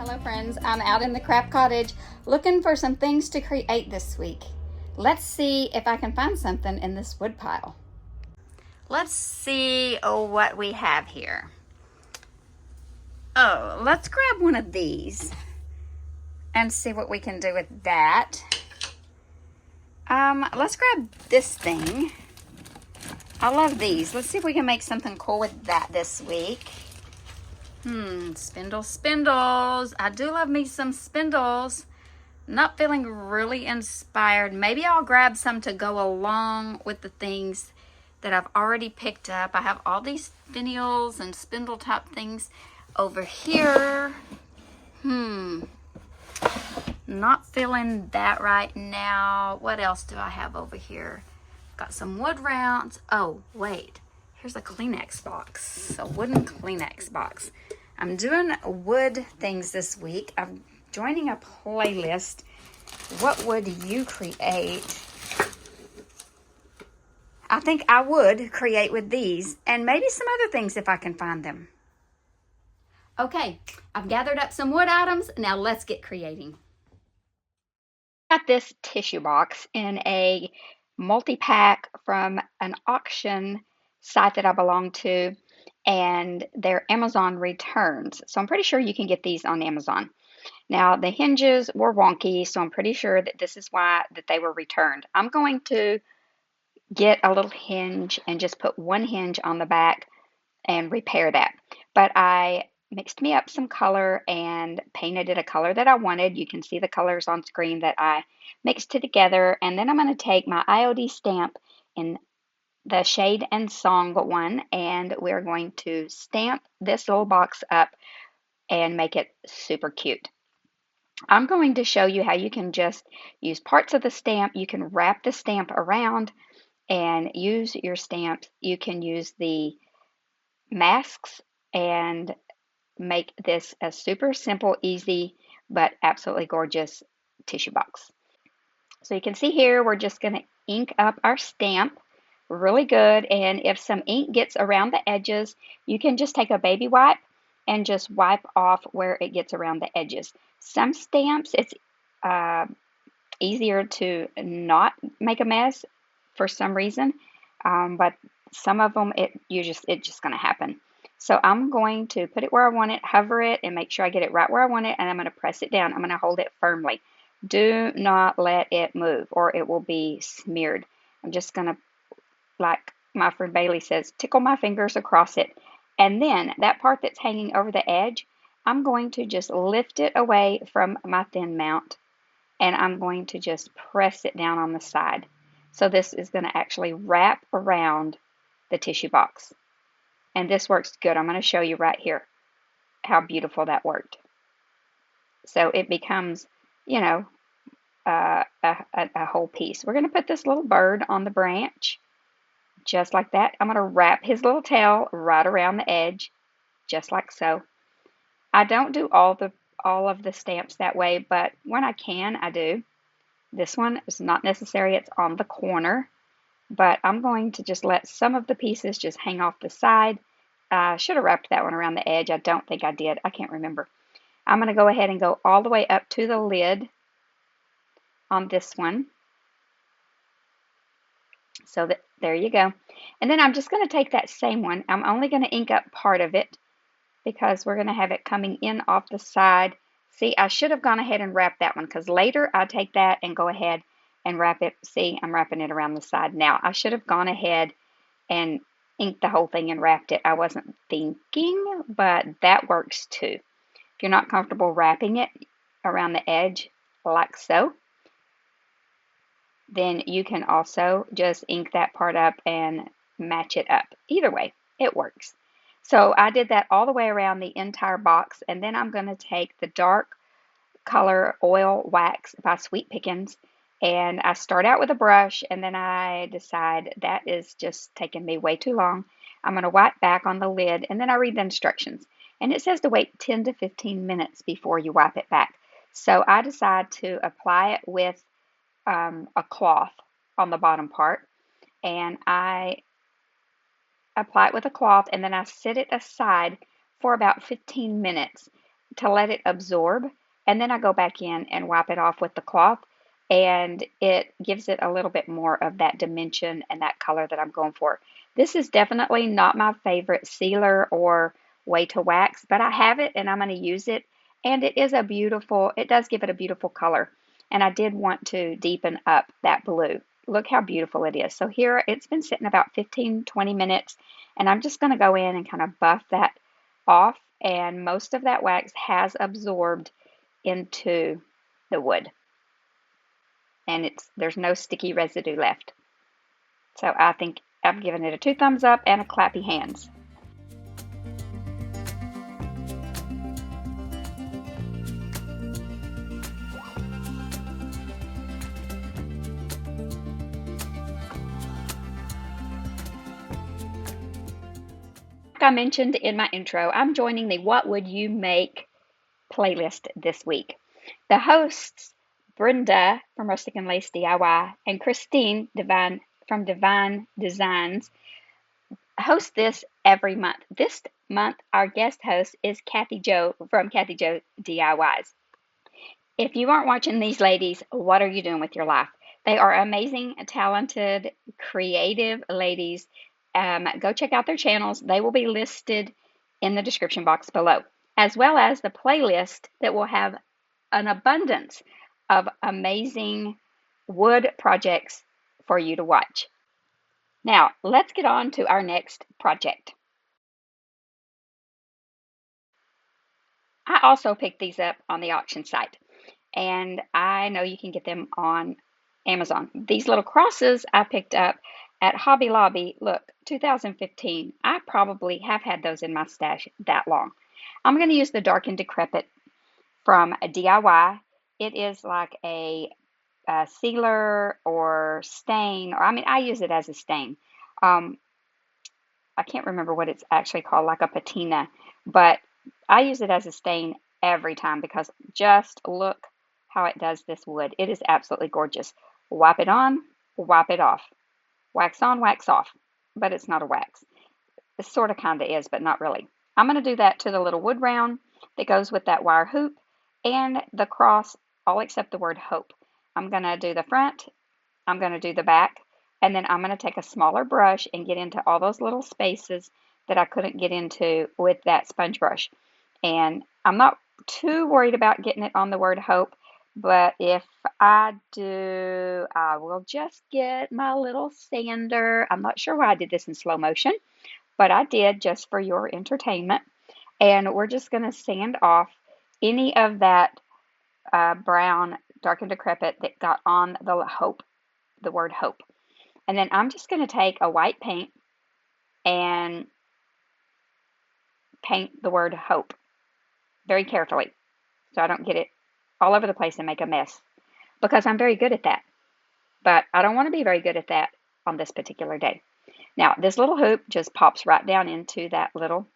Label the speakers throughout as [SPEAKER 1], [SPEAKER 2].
[SPEAKER 1] Hello friends, I'm out in the craft cottage looking for some things to create this week. Let's see if I can find something in this wood pile. Let's see what we have here. Oh, let's grab one of these and see what we can do with that. Let's grab this thing. I love these. Let's see if we can make something cool with that this week. Spindles. I do love me some spindles. Not feeling really inspired. Maybe I'll grab some to go along with the things that I've already picked up. I have all these finials and spindle top things over here. Not feeling that right now. What else do I have over here? Got some wood rounds. Oh, wait. Here's a Kleenex box. A wooden Kleenex box. I'm doing wood things this week. I'm joining a playlist. What would you create? I think I would create with these and maybe some other things if I can find them. Okay, I've gathered up some wood items. Now let's get creating. Got this tissue box in a multi-pack from an auction site that I belong to, and they're Amazon returns. So I'm pretty sure you can get these on Amazon. Now the hinges were wonky, so I'm pretty sure that this is why that they were returned. I'm going to get a little hinge and just put one hinge on the back and repair that. But I mixed me up some color and painted it a color that I wanted. You can see the colors on screen that I mixed it together. And then I'm going to take my IOD stamp in the Shade and Song one, and we're going to stamp this little box up and make it super cute. I'm going to show you how you can just use parts of the stamp. You can wrap the stamp around and use your stamps. You can use the masks and make this a super simple, easy, but absolutely gorgeous tissue box. So you can see here, we're just going to ink up our stamp really good. And if some ink gets around the edges, you can just take a baby wipe and just wipe off where it gets around the edges. Some stamps, it's easier to not make a mess for some reason, but some of them, it's just going to happen. So I'm going to put it where I want it, hover it, and make sure I get it right where I want it, and I'm going to press it down. I'm going to hold it firmly. Do not let it move or it will be smeared. I'm just going to, like my friend Bailey says, tickle my fingers across it. And then that part that's hanging over the edge, I'm going to just lift it away from my thin mount, and I'm going to just press it down on the side. So this is going to actually wrap around the tissue box. And this works good. I'm going to show you right here how beautiful that worked. So it becomes, you know, a whole piece. We're going to put this little bird on the branch, just like that. I'm going to wrap his little tail right around the edge, just like so. I don't do all of the stamps that way, but when I can, I do. This one is not necessary. It's on the corner. But I'm going to just let some of the pieces just hang off the side. I should have wrapped that one around the edge. I don't think I did. I can't remember. I'm going to go ahead and go all the way up to the lid on this one. So there you go. And then I'm just going to take that same one. I'm only going to ink up part of it because we're going to have it coming in off the side. See, I should have gone ahead and wrapped that one because later I take that and go ahead and wrap it. See, I'm wrapping it around the side now. I should have gone ahead and inked the whole thing and wrapped it. I wasn't thinking, but that works too. If you're not comfortable wrapping it around the edge like so, then you can also just ink that part up and match it up. Either way, it works. So I did that all the way around the entire box, and then I'm going to take the dark color oil wax by Sweet Pickins, and I start out with a brush, and then I decide that is just taking me way too long. I'm going to wipe back on the lid, and then I read the instructions, and it says to wait 10 to 15 minutes before you wipe it back. So I decide to apply it with a cloth on the bottom part, and I apply it with a cloth, and then I set it aside for about 15 minutes. to let it absorb, and then I go back in and wipe it off with the cloth, and it gives it a little bit more of that dimension and that color that I'm going for. This is definitely not my favorite sealer or way to wax, but I have it and I'm going to use it, and it is a beautiful, it does give it a beautiful color, and I did want to deepen up that blue. Look how beautiful it is. So here it's been sitting about 15-20 minutes, and I'm just going to go in and kind of buff that off, and most of that wax has absorbed into the wood, and there's no sticky residue left. So I think I've given it a 2 thumbs up and a clappy hands. Like I mentioned in my intro, I'm joining the What Would You Make playlist this week. The hosts, Brenda from Rustic and Lace DIY and Christine from Divine Designs, host this every month. This month, our guest host is Kathy Jo from Kathy Jo DIYs. If you aren't watching these ladies, what are you doing with your life? They are amazing, talented, creative ladies. Go check out their channels. They will be listed in the description box below, as well as the playlist that will have an abundance of amazing wood projects for you to watch. Now, let's get on to our next project. I also picked these up on the auction site, and I know you can get them on Amazon. These little crosses I picked up at Hobby Lobby. Look, 2015. I probably have had those in my stash that long. I'm going to use the Dark and Decrepit from a DIY. It is like a sealer or stain, or I use it as a stain. I can't remember what it's actually called, like a patina, but I use it as a stain every time because just look how it does this wood. It is absolutely gorgeous. Wipe it on, wipe it off. Wax on, wax off. But it's not a wax. It sort of kind of is, but not really. I'm going to do that to the little wood round that goes with that wire hoop and the cross, all except the word hope. I'm going to do the front, I'm going to do the back, and then I'm going to take a smaller brush and get into all those little spaces that I couldn't get into with that sponge brush. And I'm not too worried about getting it on the word hope, but if I do, I will just get my little sander. I'm not sure why I did this in slow motion, but I did just for your entertainment. And we're just going to sand off any of that brown, dark and decrepit that got on the word hope. And then I'm just going to take a white paint and paint the word hope very carefully so I don't get it all over the place and make a mess, because I'm very good at that. But I don't want to be very good at that on this particular day. Now, this little hoop just pops right down into that little,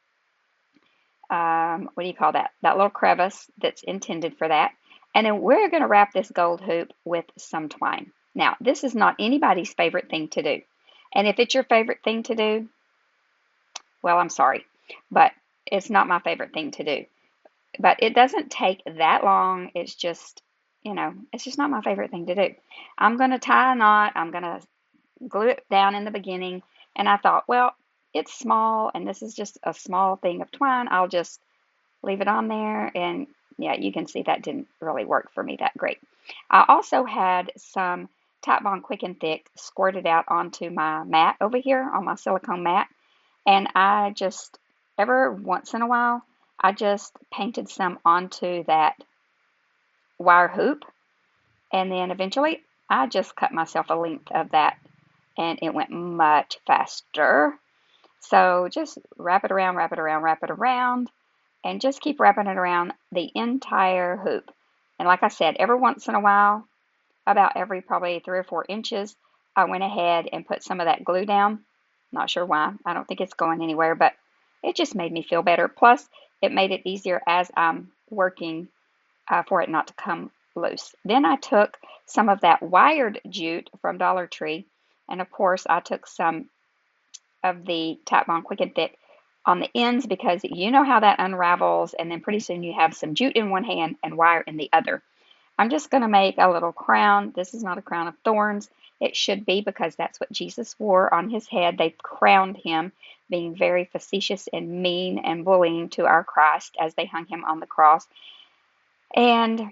[SPEAKER 1] what do you call that? That little crevice that's intended for that. And then we're going to wrap this gold hoop with some twine. Now, this is not anybody's favorite thing to do. And if it's your favorite thing to do, well, I'm sorry, but it's not my favorite thing to do. But it doesn't take that long. It's just, it's just not my favorite thing to do. I'm going to tie a knot. I'm going to glue it down in the beginning. And I thought, well, it's small, and this is just a small thing of twine. I'll just leave it on there. And yeah, you can see that didn't really work for me that great. I also had some Titebond Quick and Thick squirted out onto my mat over here, on my silicone mat. And I just, every once in a while, I just painted some onto that wire hoop. And then eventually, I just cut myself a length of that, and it went much faster. So just wrap it around, wrap it around, wrap it around, and just keep wrapping it around the entire hoop. And like I said, every once in a while, about every probably 3 or 4 inches, I went ahead and put some of that glue down. Not sure why. I don't think it's going anywhere, but it just made me feel better. Plus, it made it easier as I'm working for it not to come loose. Then I took some of that wired jute from Dollar Tree, and of course I took some of the Titebond Quick and Thick on the ends because you know how that unravels, and then pretty soon you have some jute in one hand and wire in the other. I'm just going to make a little crown. This is not a crown of thorns. It should be because that's what Jesus wore on his head. They crowned him, being very facetious and mean and bullying to our Christ as they hung him on the cross, and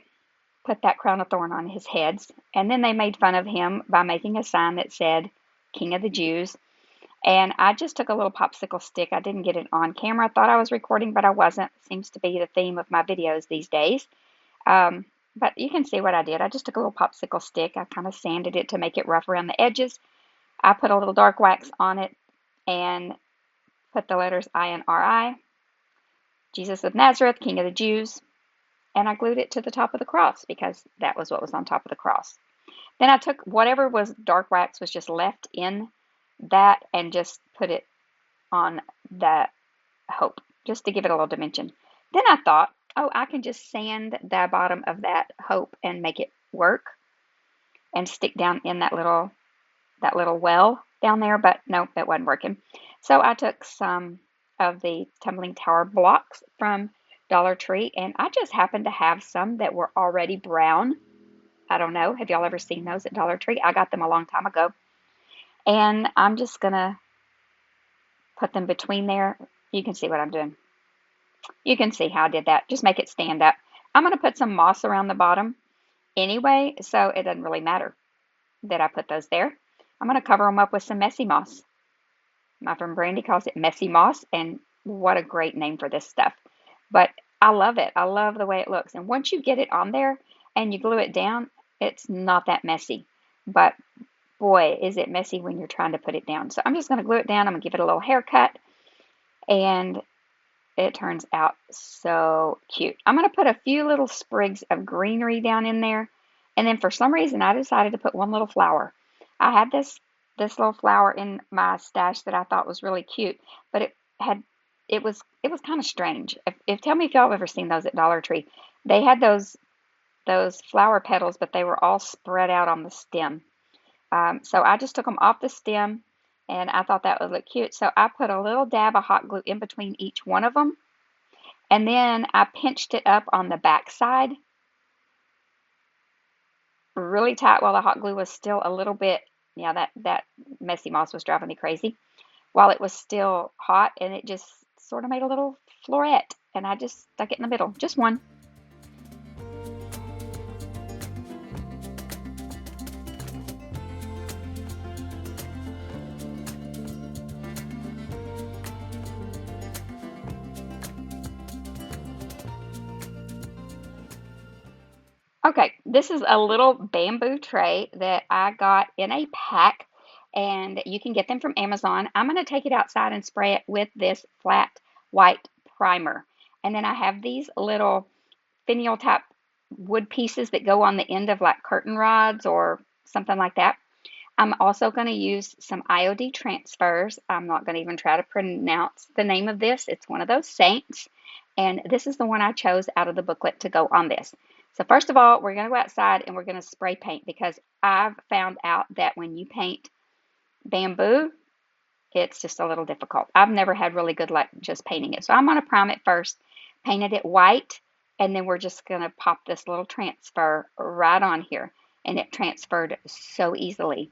[SPEAKER 1] put that crown of thorn on his head. And then they made fun of him by making a sign that said, King of the Jews. And I just took a little popsicle stick. I didn't get it on camera. I thought I was recording, but I wasn't. Seems to be the theme of my videos these days. But you can see what I did. I just took a little popsicle stick. I kind of sanded it to make it rough around the edges. I put a little dark wax on it and put the letters I-N-R-I, Jesus of Nazareth, King of the Jews. And I glued it to the top of the cross because that was what was on top of the cross. Then I took whatever was dark wax was just left in that and just put it on that hope, just to give it a little dimension. Then I thought, oh, I can just sand the bottom of that hope and make it work and stick down in that little well down there, but no, it wasn't working. So I took some of the tumbling tower blocks from Dollar Tree, and I just happened to have some that were already brown. I don't know. Have y'all ever seen those at Dollar Tree? I got them a long time ago. And I'm just going to put them between there. You can see what I'm doing. You can see how I did that. Just make it stand up. I'm going to put some moss around the bottom anyway, so it doesn't really matter that I put those there. I'm going to cover them up with some messy moss. My friend Brandy calls it messy moss, and what a great name for this stuff. But I love it. I love the way it looks. And once you get it on there and you glue it down, it's not that messy. But boy, is it messy when you're trying to put it down. So I'm just going to glue it down. I'm going to give it a little haircut. And it turns out so cute. I'm going to put a few little sprigs of greenery down in there. And then for some reason, I decided to put one little flower. I had this little flower in my stash that I thought was really cute, but it was kind of strange. Tell me if y'all have ever seen those at Dollar Tree. They had those flower petals, but they were all spread out on the stem. So I just took them off the stem, and I thought that would look cute. So I put a little dab of hot glue in between each one of them, and then I pinched it up on the back side really tight while the hot glue was still a little bit, yeah, that messy moss was driving me crazy, while it was still hot, and it just sort of made a little floret, and I just stuck it in the middle, just one. Okay, this is a little bamboo tray that I got in a pack, and you can get them from Amazon. I'm going to take it outside and spray it with this flat white primer. And then I have these little finial type wood pieces that go on the end of like curtain rods or something like that. I'm also going to use some IOD transfers. I'm not going to even try to pronounce the name of this. It's one of those saints. And this is the one I chose out of the booklet to go on this. So first of all, we're going to go outside and we're going to spray paint, because I've found out that when you paint bamboo, it's just a little difficult. I've never had really good luck just painting it. So I'm going to prime it first, painted it white, and then we're just going to pop this little transfer right on here. And it transferred so easily.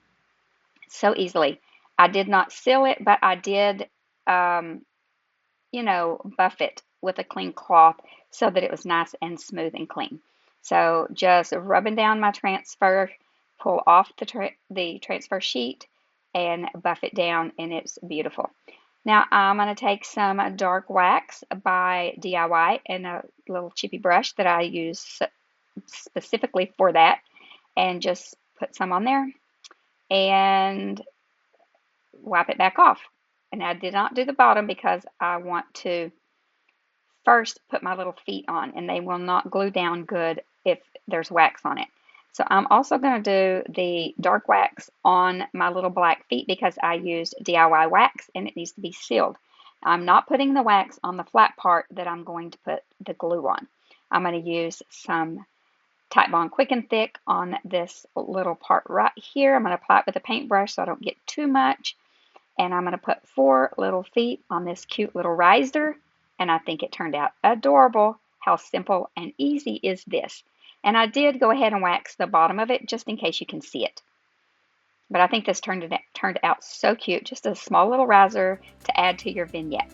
[SPEAKER 1] So easily. I did not seal it, but I did, buff it with a clean cloth so that it was nice and smooth and clean. So just rubbing down my transfer, pull off the transfer sheet and buff it down, and it's beautiful. Now I'm going to take some dark wax by DIY and a little chippy brush that I use specifically for that, and just put some on there and wipe it back off. And I did not do the bottom because I want to first put my little feet on, and they will not glue down good if there's wax on it. So I'm also going to do the dark wax on my little black feet because I used DIY wax and it needs to be sealed. I'm not putting the wax on the flat part that I'm going to put the glue on. I'm going to use some Titebond Quick and Thick on this little part right here. I'm going to apply it with a paintbrush so I don't get too much. And I'm going to put 4 little feet on this cute little riser, and I think it turned out adorable. How simple and easy is this? And I did go ahead and wax the bottom of it just in case you can see it. But I think this turned out so cute, just a small little riser to add to your vignette.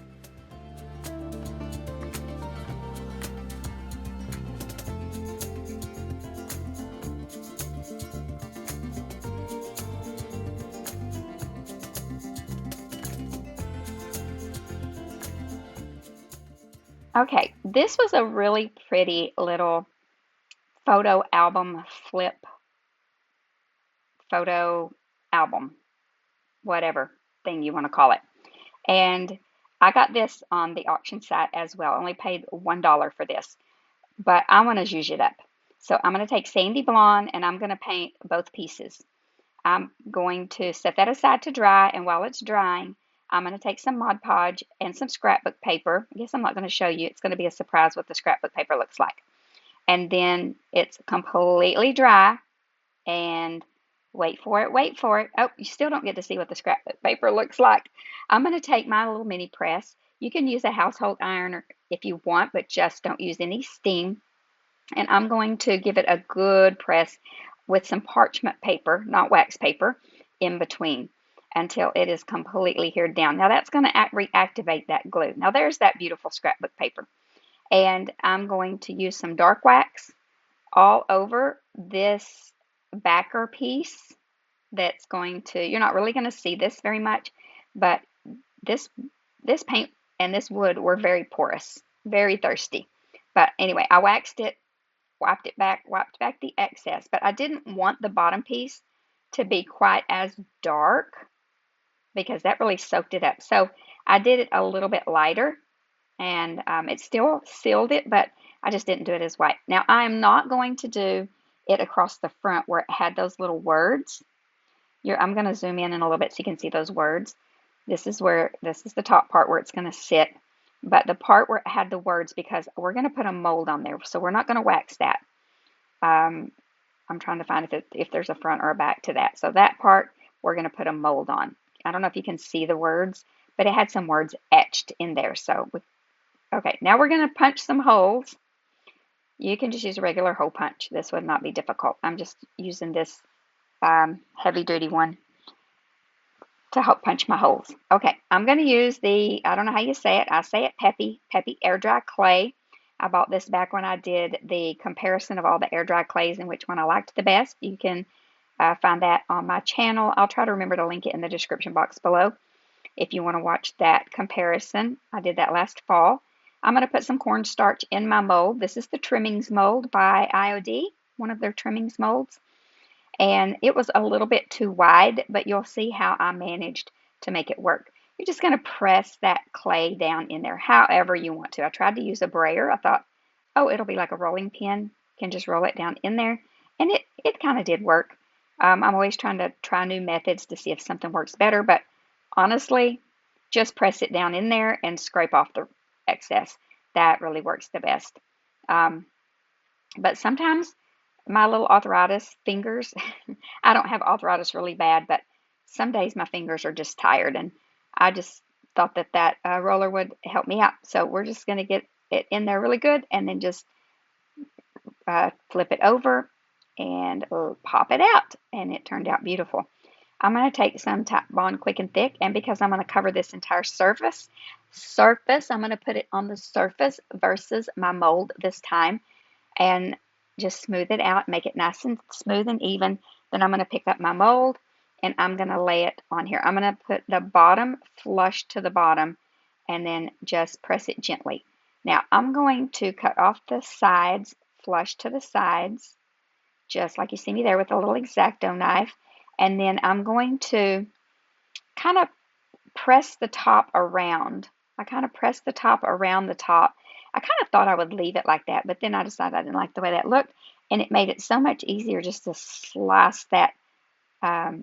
[SPEAKER 1] Okay, this was a really pretty little photo album flip, photo album, whatever thing you want to call it. And I got this on the auction site as well. I only paid $1 for this, but I want to zhuzh it up. So I'm going to take Sandy Blonde and I'm going to paint both pieces. I'm going to set that aside to dry, and while it's drying, I'm going to take some Mod Podge and some scrapbook paper. I guess I'm not going to show you. It's going to be a surprise what the scrapbook paper looks like. And then it's completely dry, and wait for it, wait for it. Oh, you still don't get to see what the scrapbook paper looks like. I'm going to take my little mini press. You can use a household iron if you want, but just don't use any steam. And I'm going to give it a good press with some parchment paper, not wax paper, in between until it is completely heated down. Now that's going to reactivate that glue. Now there's that beautiful scrapbook paper. And I'm going to use some dark wax all over this backer piece that's going to, you're not really going to see this very much, but this paint and this wood were very porous, very thirsty. But anyway, I waxed it, wiped back the excess, but I didn't want the bottom piece to be quite as dark because that really soaked it up. So I did it a little bit lighter, and it still sealed it, but I just didn't do it as white. Now I am not going to do it across the front where it had those little words. I'm going to zoom in a little bit so you can see those words. This is the top part where it's going to sit. But the part where it had the words, because we're going to put a mold on there, so we're not going to wax that. I'm trying to find if there's a front or a back to that. So that part, we're going to put a mold on. I don't know if you can see the words, but it had some words etched in there. Okay, now we're going to punch some holes. You can just use a regular hole punch. This would not be difficult. I'm just using this heavy-duty one to help punch my holes. Okay, I'm going to use I don't know how you say it. I say it Peppy Air Dry Clay. I bought this back when I did the comparison of all the air dry clays and which one I liked the best. You can find that on my channel. I'll try to remember to link it in the description box below if you want to watch that comparison. I did that last fall. I'm going to put some cornstarch in my mold. This is the trimmings mold by IOD, one of their trimmings molds. And it was a little bit too wide, but you'll see how I managed to make it work. You're just going to press that clay down in there however you want to. I tried to use a brayer. I thought, oh, it'll be like a rolling pin. You can just roll it down in there. And it kind of did work. I'm always trying to try new methods to see if something works better. But honestly, just press it down in there and scrape off the excess. That really works the best. But sometimes my little arthritis fingers, I don't have arthritis really bad, but some days my fingers are just tired, and I just thought that roller would help me out. So we're just going to get it in there really good and then just flip it over and pop it out, and it turned out beautiful. I'm going to take some Tap Bond Quick and Thick, and because I'm going to cover this entire surface, I'm going to put it on the surface versus my mold this time, and just smooth it out, make it nice and smooth and even. Then I'm going to pick up my mold and I'm going to lay it on here. I'm going to put the bottom flush to the bottom and then just press it gently. Now I'm going to cut off the sides, flush to the sides, just like you see me there with a little X-Acto knife. And then I'm going to kind of press the top around. I kind of press the top around the top. I kind of thought I would leave it like that, but then I decided I didn't like the way that looked, and it made it so much easier just to slice that off.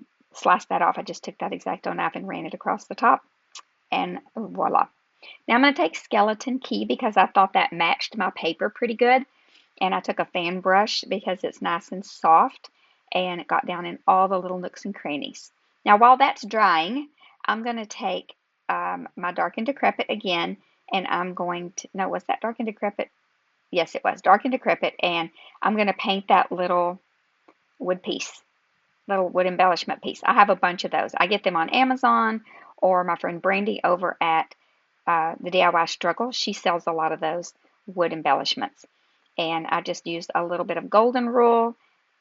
[SPEAKER 1] I just took that X-Acto knife and ran it across the top, and voila. Now I'm going to take Skeleton Key because I thought that matched my paper pretty good, and I took a fan brush because it's nice and soft, and it got down in all the little nooks and crannies. Now while that's drying, I'm going to take my Dark and Decrepit again, and I'm going to, no, was that Dark and Decrepit? Yes, it was Dark and Decrepit, and I'm going to paint that little wood piece, little wood embellishment piece. I have a bunch of those. I get them on Amazon, or my friend Brandy over at the DIY Struggle. She sells a lot of those wood embellishments. And I just used a little bit of golden rule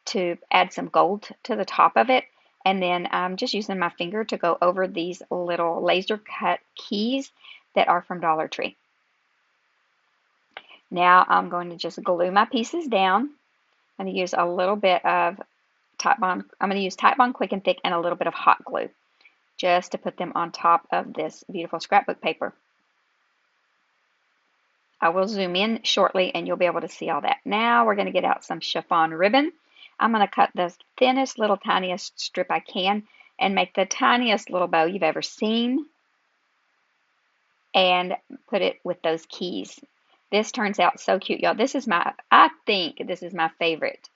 [SPEAKER 1] to add some gold to the top of it. And then I'm just using my finger to go over these little laser cut keys that are from Dollar Tree. Now I'm going to just glue my pieces down. I'm going to use a little bit of I'm going to use Titebond Quick and Thick and a little bit of hot glue just to put them on top of this beautiful scrapbook paper. I will zoom in shortly and you'll be able to see all that. Now we're going to get out some chiffon ribbon. I'm going to cut the thinnest little tiniest strip I can and make the tiniest little bow you've ever seen and put it with those keys. This turns out so cute, y'all. This is I think this is my favorite.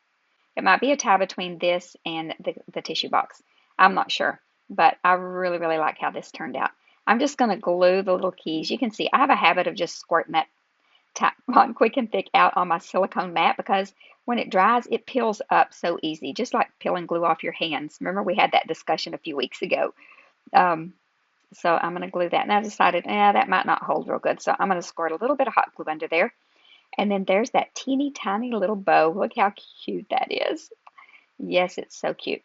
[SPEAKER 1] It might be a tie between this and the tissue box. I'm not sure, but I really, really like how this turned out. I'm just going to glue the little keys. You can see I have a habit of just squirting that Titebond Quick and Thick out on my silicone mat because when it dries, it peels up so easy, just like peeling glue off your hands. Remember we had that discussion a few weeks ago. So I'm going to glue that, and I decided, that might not hold real good, so I'm going to squirt a little bit of hot glue under there. And then there's that teeny tiny little bow. Look how cute that is. Yes, it's so cute.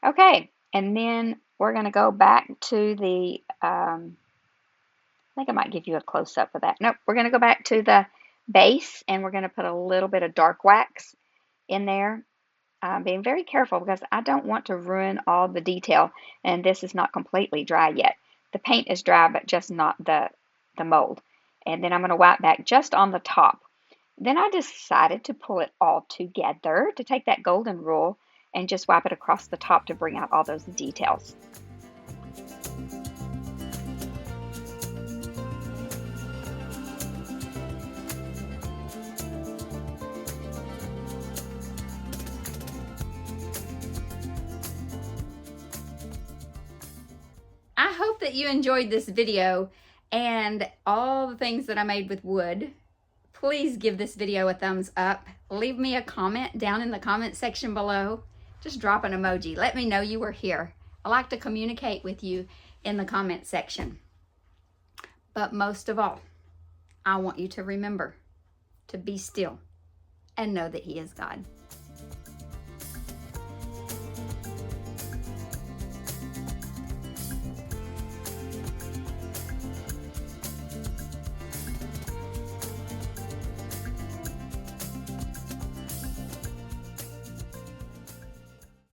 [SPEAKER 1] Okay, and then we're going to go back to the, I think I might give you a close-up of that. Nope, we're going to go back to the base, and we're going to put a little bit of dark wax in there. Being very careful because I don't want to ruin all the detail, and this is not completely dry yet. The paint is dry, but just not the mold. And then I'm going to wipe back just on the top. Then I decided to pull it all together, to take that golden rule and just wipe it across the top to bring out all those details. I hope that you enjoyed this video and all the things that I made with wood. Please give this video a thumbs up. Leave me a comment down in the comment section below. Just drop an emoji. Let me know you were here. I like to communicate with you in the comment section. But most of all, I want you to remember to be still and know that He is God.